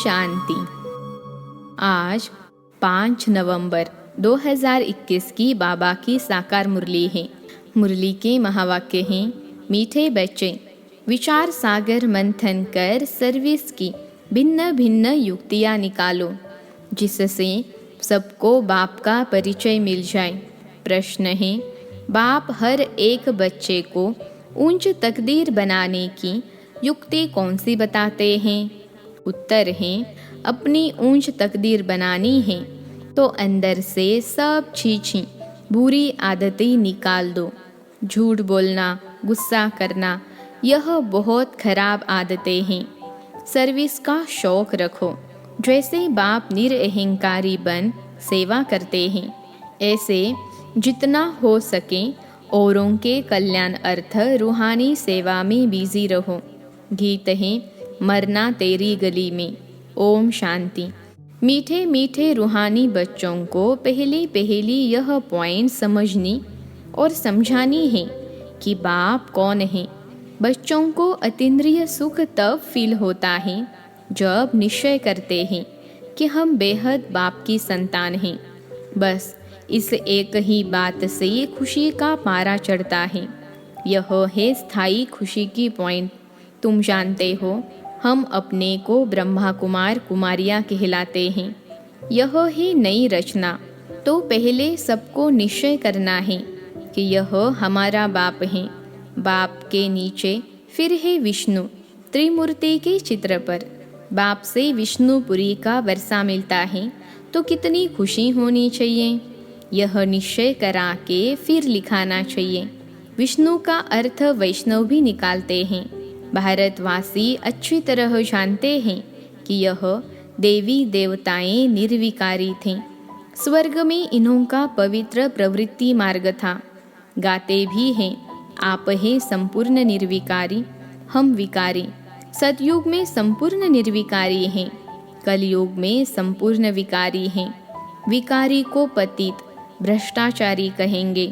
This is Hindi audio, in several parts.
शांति। आज 5 नवंबर 2021 की बाबा की साकार मुरली है। मुरली के महावाक्य हैं, मीठे बच्चे, विचार सागर मंथन कर सर्विस की भिन्न भिन्न युक्तियाँ निकालो, जिससे सबको बाप का परिचय मिल जाए। प्रश्न है, बाप हर एक बच्चे को ऊंच तकदीर बनाने की युक्ति कौन सी बताते हैं? उत्तर है, अपनी ऊंच तकदीर बनानी है तो अंदर से सब छीछी बुरी आदतें निकाल दो। झूठ बोलना, गुस्सा करना, यह बहुत खराब आदतें हैं। सर्विस का शौक रखो, जैसे बाप निरअहंकारी बन सेवा करते हैं, ऐसे जितना हो सके औरों के कल्याण अर्थ रूहानी सेवा में बिजी रहो। गीत है, मरना तेरी गली में। ओम शांति। मीठे मीठे रूहानी बच्चों को पहली पहली यह पॉइंट समझनी और समझानी है कि बाप कौन है। बच्चों को अतीन्द्रिय सुख तब फील होता है जब निश्चय करते हैं कि हम बेहद बाप की संतान हैं। बस इस एक ही बात से खुशी का पारा चढ़ता है। यह है स्थायी खुशी की पॉइंट। तुम जानते हो, हम अपने को ब्रह्मा कुमार कुमारियाँ कहलाते हैं। यह है नई रचना। तो पहले सबको निश्चय करना है कि यह हमारा बाप है। बाप के नीचे फिर है विष्णु त्रिमूर्ति के चित्र पर। बाप से विष्णुपुरी का वर्षा मिलता है तो कितनी खुशी होनी चाहिए। यह निश्चय करा के फिर लिखाना चाहिए। विष्णु का अर्थ वैष्णव भी निकालते हैं। भारतवासी अच्छी तरह जानते हैं कि यह देवी देवताएं निर्विकारी थे। स्वर्ग में इन्हों का पवित्र प्रवृत्ति मार्ग था। गाते भी हैं, आप हैं संपूर्ण निर्विकारी, हम विकारी। सतयुग में संपूर्ण निर्विकारी हैं, कलयुग में संपूर्ण विकारी हैं। विकारी को पतित भ्रष्टाचारी कहेंगे,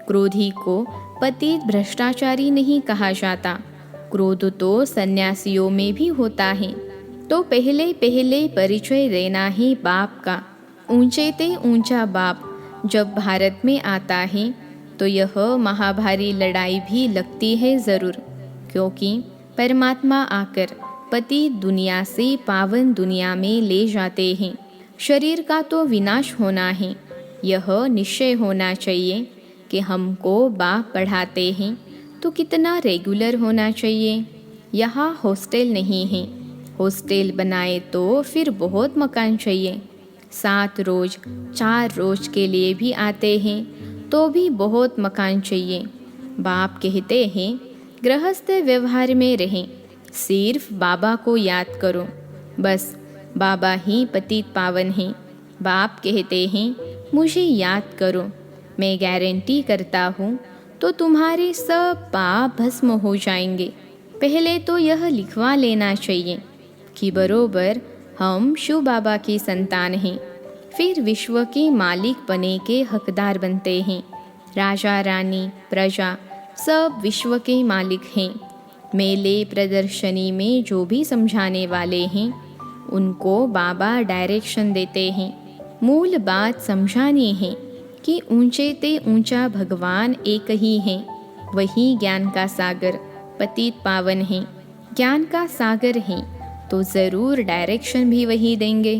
क्रोधी को पतित भ्रष्टाचारी नहीं कहा जाता। क्रोध तो सन्यासियों में भी होता है। तो पहले पहले परिचय देना है बाप का। ऊंचे ते ऊंचा बाप जब भारत में आता है तो यह महाभारी लड़ाई भी लगती है ज़रूर, क्योंकि परमात्मा आकर पतित दुनिया से पावन दुनिया में ले जाते हैं। शरीर का तो विनाश होना है। यह निश्चय होना चाहिए कि हमको बाप पढ़ाते हैं तो कितना रेगुलर होना चाहिए। यहाँ हॉस्टल नहीं है। हॉस्टल बनाए तो फिर बहुत मकान चाहिए। 7 रोज 4 रोज के लिए भी आते हैं तो भी बहुत मकान चाहिए। बाप कहते हैं, गृहस्थ व्यवहार में रहें, सिर्फ बाबा को याद करो। बस बाबा ही पतित पावन हैं। बाप कहते हैं, मुझे याद करो, मैं गारंटी करता हूँ तो तुम्हारे सब पाप भस्म हो जाएंगे। पहले तो यह लिखवा लेना चाहिए कि बरोबर हम शिव बाबा की संतान हैं। फिर विश्व के मालिक बने के हकदार बनते हैं। राजा रानी प्रजा सब विश्व के मालिक हैं। मेले प्रदर्शनी में जो भी समझाने वाले हैं उनको बाबा डायरेक्शन देते हैं। मूल बात समझानी है कि ऊंचे ते ऊंचा भगवान एक ही है। वही ज्ञान का सागर पतित पावन है। ज्ञान का सागर है तो ज़रूर डायरेक्शन भी वही देंगे।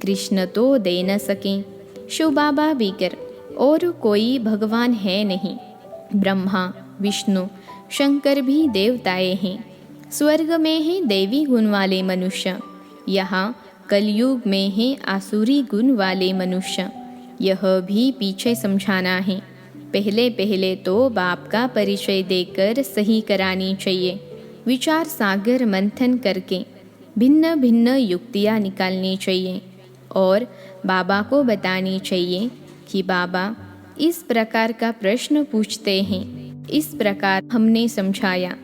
कृष्ण तो दे न सकें, शिव बाबा बिगर और कोई भगवान है नहीं। ब्रह्मा विष्णु शंकर भी देवताएं हैं। स्वर्ग में है देवी गुण वाले मनुष्य, यहाँ कलयुग में है आसुरी गुण वाले मनुष्य। यह भी पीछे समझाना है। पहले पहले तो बाप का परिचय देकर सही करानी चाहिए। विचार सागर मंथन करके भिन्न भिन्न युक्तियाँ निकालनी चाहिए और बाबा को बतानी चाहिए कि बाबा इस प्रकार का प्रश्न पूछते हैं, इस प्रकार हमने समझाया।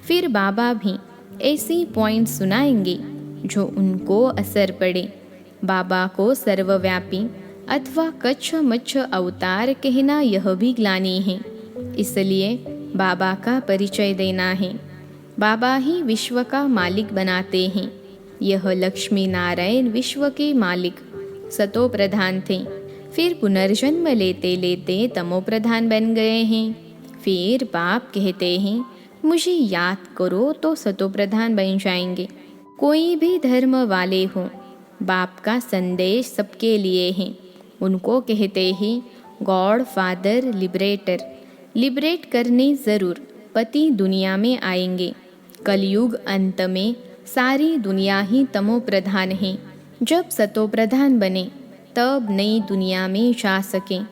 फिर बाबा भी ऐसी पॉइंट सुनाएंगे जो उनको असर पड़े। बाबा को सर्वव्यापी अथवा कच्छ मच्छ अवतार कहना यह भी ग्लानि है। इसलिए बाबा का परिचय देना है। बाबा ही विश्व का मालिक बनाते हैं। यह लक्ष्मी नारायण विश्व के मालिक सतो प्रधान थे, फिर पुनर्जन्म लेते लेते तमो प्रधान बन गए हैं। फिर बाप कहते हैं मुझे याद करो तो सतो प्रधान बन जाएंगे। कोई भी धर्म वाले हों, बाप का संदेश सबके लिए है। उनको कहते हैं गॉड फादर लिबरेटर। लिबरेट करने ज़रूर पति दुनिया में आएंगे। कलयुग अंत में सारी दुनिया ही तमो प्रधान है। जब सतो प्रधान बने तब नई दुनिया में जा सकें।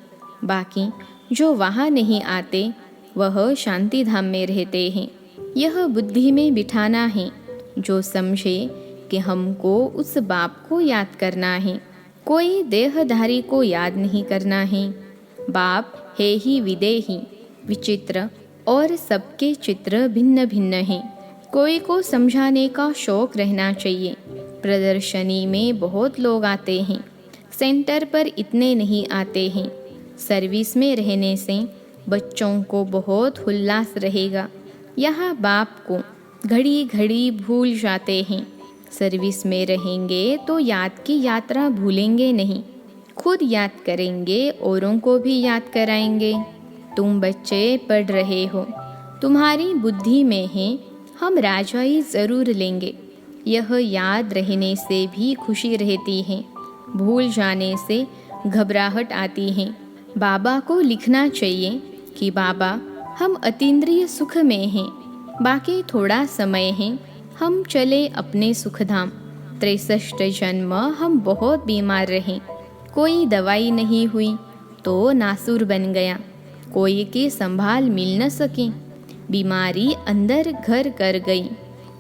बाकी जो वहाँ नहीं आते वह शांति धाम में रहते हैं। यह बुद्धि में बिठाना है। जो समझे कि हमको उस बाप को याद करना है, कोई देहधारी को याद नहीं करना है। बाप है ही विदेही, विचित्र, और सबके चित्र भिन्न भिन्न हैं। कोई को समझाने का शौक रहना चाहिए। प्रदर्शनी में बहुत लोग आते हैं, सेंटर पर इतने नहीं आते हैं। सर्विस में रहने से बच्चों को बहुत उल्लास रहेगा। यहाँ बाप को घड़ी घड़ी भूल जाते हैं। सर्विस में रहेंगे तो याद की यात्रा भूलेंगे नहीं। खुद याद करेंगे, औरों को भी याद कराएंगे। तुम बच्चे पढ़ रहे हो, तुम्हारी बुद्धि में है हम राजाई ज़रूर लेंगे। यह याद रहने से भी खुशी रहती है, भूल जाने से घबराहट आती है। बाबा को लिखना चाहिए कि बाबा हम अतीन्द्रिय सुख में हैं, बाकी थोड़ा समय है, हम चले अपने सुखधाम। 63 जन्म हम बहुत बीमार रहे, कोई दवाई नहीं हुई तो नासुर बन गया। कोई की संभाल मिल न सके, बीमारी अंदर घर कर गई।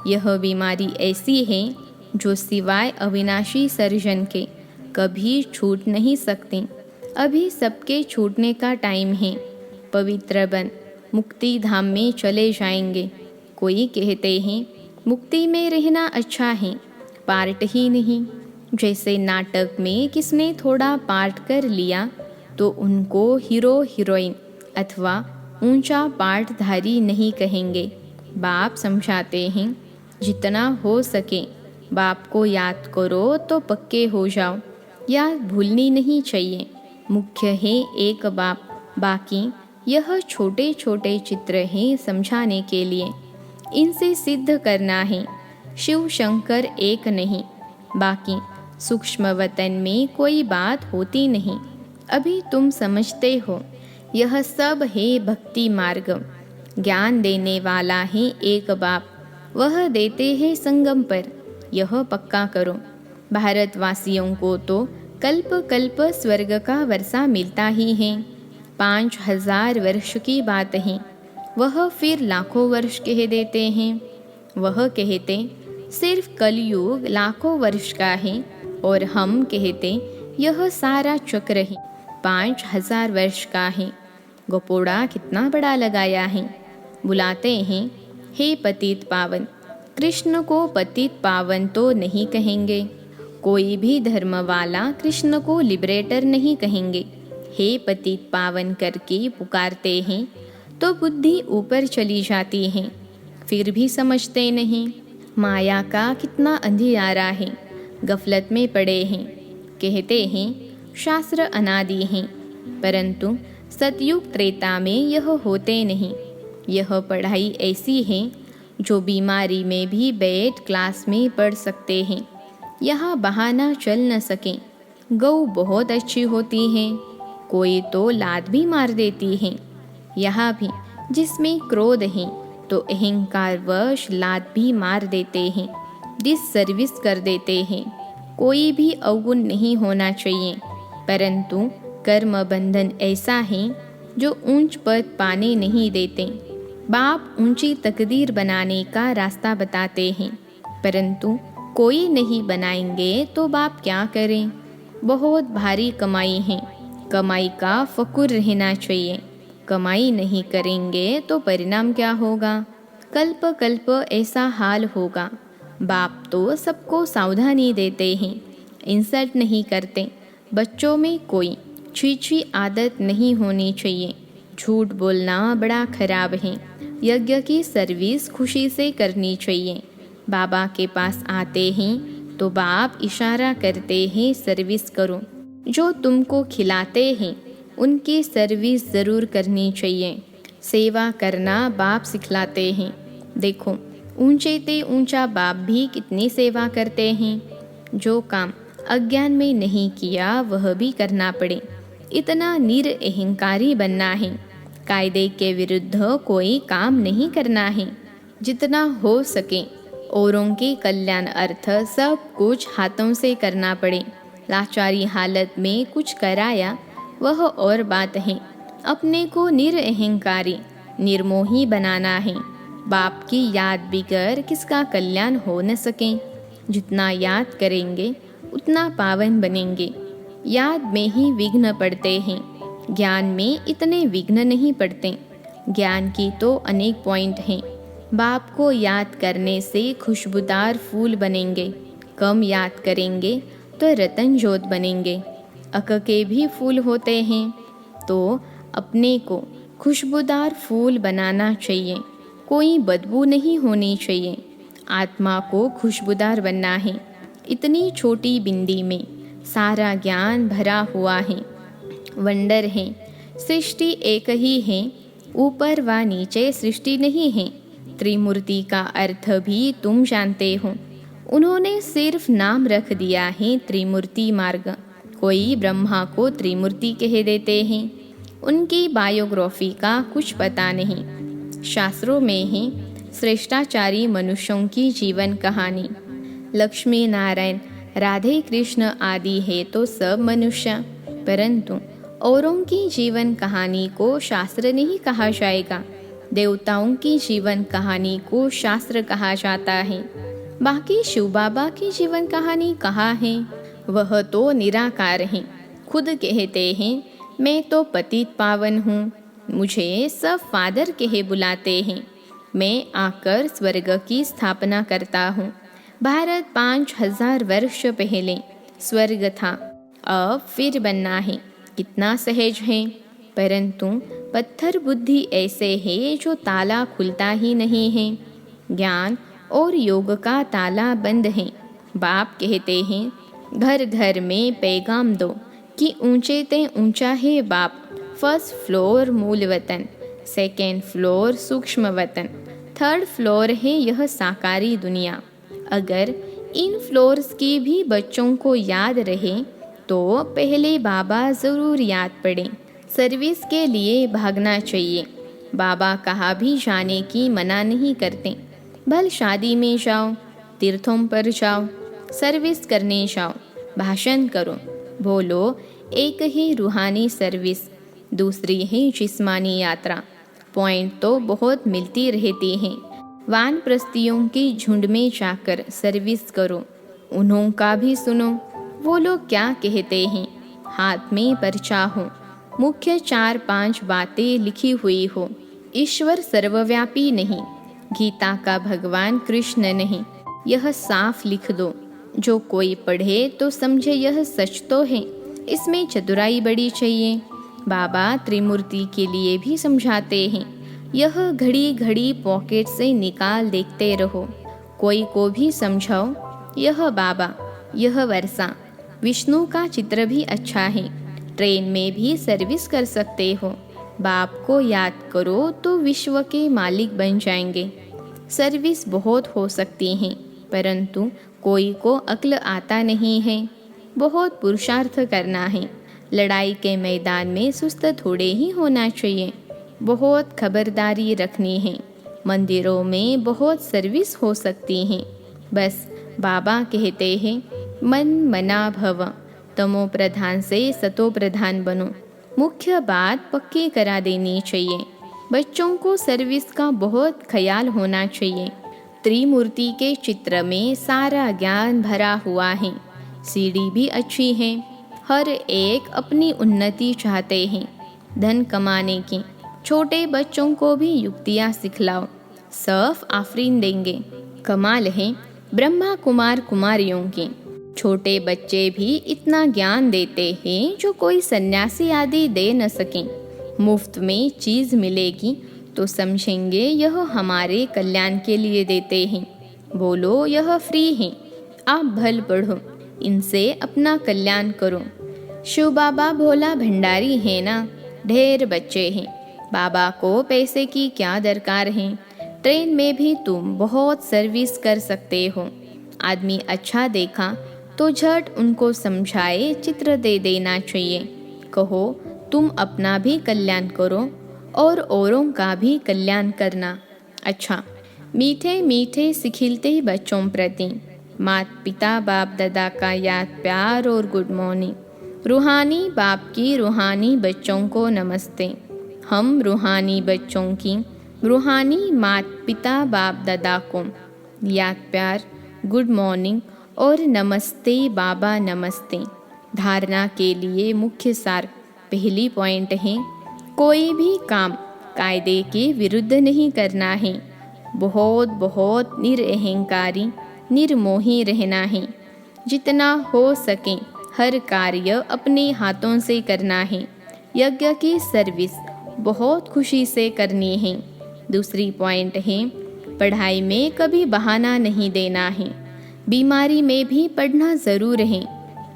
यह बीमारी ऐसी है जो सिवाय अविनाशी सर्जन के कभी छूट नहीं सकती। अभी सबके छूटने का टाइम है। पवित्र बन मुक्ति धाम में चले जाएंगे। कोई कहते हैं मुक्ति में रहना अच्छा है, पार्ट ही नहीं। जैसे नाटक में किसने थोड़ा पार्ट कर लिया तो उनको हीरो हीरोइन अथवा ऊंचा पार्टधारी नहीं कहेंगे। बाप समझाते हैं जितना हो सके बाप को याद करो तो पक्के हो जाओ। याद भूलनी नहीं चाहिए। मुख्य है एक बाप, बाकी यह छोटे छोटे चित्र हैं समझाने के लिए। इनसे सिद्ध करना है शिव शंकर एक नहीं, बाकी सूक्ष्म वतन में कोई बात होती नहीं। अभी तुम समझते हो यह सब है भक्ति मार्ग। ज्ञान देने वाला है एक बाप, वह देते हैं संगम पर। यह पक्का करो। भारतवासियों को तो कल्प कल्प स्वर्ग का वर्षा मिलता ही है। 5000 वर्ष की बात है, वह फिर लाखों वर्ष कह देते हैं। वह कहते सिर्फ कलयुग लाखों वर्ष का है और हम कहते यह सारा चक्र ही 5000 वर्ष का है। गोपोड़ा कितना बड़ा लगाया है। बुलाते हैं हे पतित पावन। कृष्ण को पतित पावन तो नहीं कहेंगे। कोई भी धर्म वाला कृष्ण को लिबरेटर नहीं कहेंगे। हे पतित पावन करके पुकारते हैं तो बुद्धि ऊपर चली जाती है। फिर भी समझते नहीं। माया का कितना अंधियारा है, गफलत में पड़े हैं। कहते हैं शास्त्र अनादि हैं, परंतु सतयुग त्रेता में यह होते नहीं। यह पढ़ाई ऐसी है जो बीमारी में भी बैठ क्लास में पढ़ सकते हैं। यहाँ बहाना चल न सके। गौ बहुत अच्छी होती है, कोई तो लात भी मार देती है। यहाँ भी जिसमें क्रोध है तो अहंकारवश लात भी मार देते हैं, डिससर्विस कर देते हैं। कोई भी अवगुण नहीं होना चाहिए, परंतु कर्म बंधन ऐसा है जो ऊंच पद पाने नहीं देते। बाप ऊंची तकदीर बनाने का रास्ता बताते हैं, परंतु कोई नहीं बनाएंगे तो बाप क्या करें। बहुत भारी कमाई है, कमाई का फकुर रहना चाहिए। कमाई नहीं करेंगे तो परिणाम क्या होगा। कल्प कल्प ऐसा हाल होगा। बाप तो सबको सावधानी देते हैं, इंसल्ट नहीं करते। बच्चों में कोई छीछी आदत नहीं होनी चाहिए। झूठ बोलना बड़ा खराब है। यज्ञ की सर्विस खुशी से करनी चाहिए। बाबा के पास आते हैं तो बाप इशारा करते हैं सर्विस करो। जो तुमको खिलाते हैं उनकी सर्विस ज़रूर करनी चाहिए। सेवा करना बाप सिखलाते हैं। देखो ऊंचे ते ऊंचा बाप भी कितनी सेवा करते हैं। जो काम अज्ञान में नहीं किया वह भी करना पड़े, इतना निरअहंकारी बनना है। कायदे के विरुद्ध कोई काम नहीं करना है। जितना हो सके औरों के कल्याण अर्थ सब कुछ हाथों से करना पड़े। लाचारी हालत में कुछ कराया वह और बात है। अपने को निरअहंकारी निर्मोही बनाना है। बाप की याद बिगर किसका कल्याण हो न सके। जितना याद करेंगे उतना पावन बनेंगे। याद में ही विघ्न पड़ते हैं, ज्ञान में इतने विघ्न नहीं पड़ते। ज्ञान की तो अनेक पॉइंट हैं। बाप को याद करने से खुशबूदार फूल बनेंगे। कम याद करेंगे तो रतन जोत बनेंगे। अक के भी फूल होते हैं, तो अपने को खुशबूदार फूल बनाना चाहिए। कोई बदबू नहीं होनी चाहिए। आत्मा को खुशबूदार बनना है। इतनी छोटी बिंदी में सारा ज्ञान भरा हुआ है। वंडर है, सृष्टि एक ही है, ऊपर व नीचे सृष्टि नहीं है। त्रिमूर्ति का अर्थ भी तुम जानते हो। उन्होंने सिर्फ नाम रख दिया है त्रिमूर्ति मार्ग। कोई ब्रह्मा को त्रिमूर्ति कह देते हैं। उनकी बायोग्राफी का कुछ पता नहीं। शास्त्रों में है श्रेष्ठाचारी मनुष्यों की जीवन कहानी। लक्ष्मी नारायण राधे कृष्ण आदि है तो सब मनुष्य, परंतु औरों की जीवन कहानी को शास्त्र नहीं कहा जाएगा। देवताओं की जीवन कहानी को शास्त्र कहा जाता है। बाकी शिव बाबा की जीवन कहानी कहाँ है? वह तो निराकार हैं। खुद कहते हैं मैं तो पतित पावन हूँ, मुझे सब फादर कहे बुलाते हैं। मैं आकर स्वर्ग की स्थापना करता हूँ। भारत 5000 वर्ष पहले स्वर्ग था, अब फिर बनना है। कितना सहज है, परंतु पत्थर बुद्धि ऐसे है जो ताला खुलता ही नहीं है। ज्ञान और योग का ताला बंद है। बाप कहते हैं घर घर में पैगाम दो कि ऊंचे ते ऊंचा है बाप। फर्स्ट फ्लोर मूल वतन, सेकेंड फ्लोर सूक्ष्म वतन, थर्ड फ्लोर है यह साकारी दुनिया। अगर इन फ्लोर्स की भी बच्चों को याद रहे तो पहले बाबा ज़रूर याद पड़े। सर्विस के लिए भागना चाहिए। बाबा कहाँ भी जाने की मना नहीं करते। भल शादी में जाओ, तीर्थों पर जाओ, सर्विस करने जाओ, भाषण करो, बोलो एक ही रूहानी सर्विस, दूसरी है जिस्मानी यात्रा। पॉइंट तो बहुत मिलती रहती हैं। वानप्रस्थियों की झुंड में जाकर सर्विस करो, उन्हों का भी सुनो, वो लोग क्या कहते हैं। हाथ में पर्चा हो, मुख्य 4-5 बातें लिखी हुई हो। ईश्वर सर्वव्यापी नहीं, गीता का भगवान कृष्ण नहीं, यह साफ लिख दो। जो कोई पढ़े तो समझे यह सच तो है। इसमें चतुराई बड़ी चाहिए। बाबा त्रिमूर्ति के लिए भी समझाते हैं। यह घड़ी घड़ी पॉकेट से निकाल देखते रहो। कोई को भी समझाओ, यह बाबा, यह वर्षा, विष्णु का चित्र भी अच्छा है। ट्रेन में भी सर्विस कर सकते हो। बाप को याद करो तो विश्व के मालिक बन जाएंगे। सर्विस बहुत हो सकती हैं, परंतु कोई को अक्ल आता नहीं है। बहुत पुरुषार्थ करना है। लड़ाई के मैदान में सुस्त थोड़े ही होना चाहिए। बहुत खबरदारी रखनी है। मंदिरों में बहुत सर्विस हो सकती हैं। बस बाबा कहते हैं मन मना भव, तमो प्रधान से सतो प्रधान बनो। मुख्य बात पक्की करा देनी चाहिए। बच्चों को सर्विस का बहुत ख्याल होना चाहिए। त्रिमूर्ति के चित्र में सारा ज्ञान भरा हुआ है। सीढ़ी भी अच्छी है। हर एक अपनी उन्नति चाहते हैं, धन कमाने की। छोटे बच्चों को भी युक्तियाँ सिखलाओ, सब आफरीन देंगे। कमाल है ब्रह्मा कुमार कुमारियों की। छोटे बच्चे भी इतना ज्ञान देते हैं जो कोई सन्यासी आदि दे न सकें। मुफ्त में चीज़ मिलेगी तो समझेंगे यह हमारे कल्याण के लिए देते हैं। बोलो यह फ्री है। आप भल पढ़ो, इनसे अपना कल्याण करो। शिव बाबा भोला भंडारी है ना, ढेर बच्चे हैं, बाबा को पैसे की क्या दरकार है। ट्रेन में भी तुम बहुत सर्विस कर सकते हो। आदमी अच्छा देखा तो झट उनको समझाए चित्र दे देना चाहिए। कहो तुम अपना भी कल्याण करो और औरों का भी कल्याण करना। अच्छा, मीठे मीठे सिखिलते बच्चों प्रति माता पिता बाप दादा का याद प्यार और गुड मॉर्निंग। रूहानी बाप की रूहानी बच्चों को नमस्ते। हम रूहानी बच्चों की रूहानी माता पिता बाप दादा को याद प्यार, गुड मॉर्निंग और नमस्ते बाबा नमस्ते। धारणा के लिए मुख्य सार पहली पॉइंट है, कोई भी काम कायदे के विरुद्ध नहीं करना है। बहुत बहुत निरअहंकारी निर्मोही रहना है। जितना हो सके हर कार्य अपने हाथों से करना है। यज्ञ की सर्विस बहुत खुशी से करनी है। दूसरी पॉइंट है, पढ़ाई में कभी बहाना नहीं देना है। बीमारी में भी पढ़ना ज़रूर है।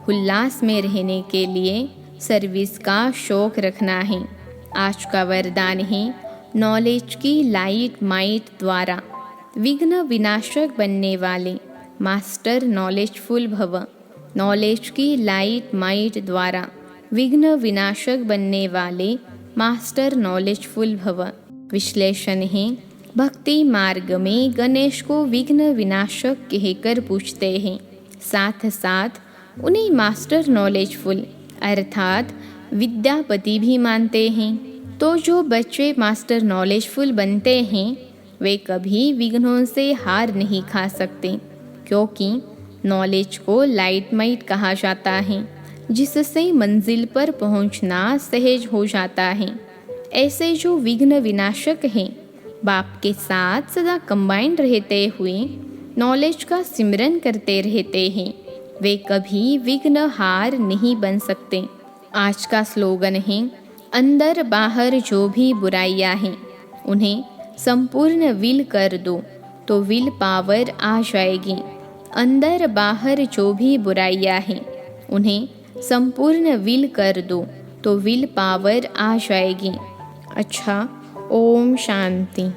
उल्लास में रहने के लिए सर्विस का शौक रखना है। आज का वरदान है, नॉलेज की लाइट माइट द्वारा विघ्न विनाशक बनने वाले मास्टर नॉलेजफुल भव। नॉलेज की लाइट माइट द्वारा विघ्न विनाशक बनने वाले मास्टर नॉलेजफुल भव। विश्लेषण है, भक्ति मार्ग में गणेश को विघ्न विनाशक कहकर पूछते हैं, साथ साथ उन्हें मास्टर नॉलेजफुल अर्थात विद्यापति भी मानते हैं। तो जो बच्चे मास्टर नॉलेजफुल बनते हैं वे कभी विघ्नों से हार नहीं खा सकते, क्योंकि नॉलेज को लाइट माइट कहा जाता है, जिससे मंजिल पर पहुंचना सहज हो जाता है। ऐसे जो विघ्न विनाशक हैं, बाप के साथ सदा कंबाइंड रहते हुए नॉलेज का सिमरन करते रहते हैं, वे कभी विघ्न हार नहीं बन सकते। आज का स्लोगन है, अंदर बाहर जो भी बुराइयां हैं उन्हें संपूर्ण विल कर दो तो विल पावर आ जाएगी। अंदर बाहर जो भी बुराइयां हैं उन्हें संपूर्ण विल कर दो तो विल पावर आ जाएगी। अच्छा, ओम शांति।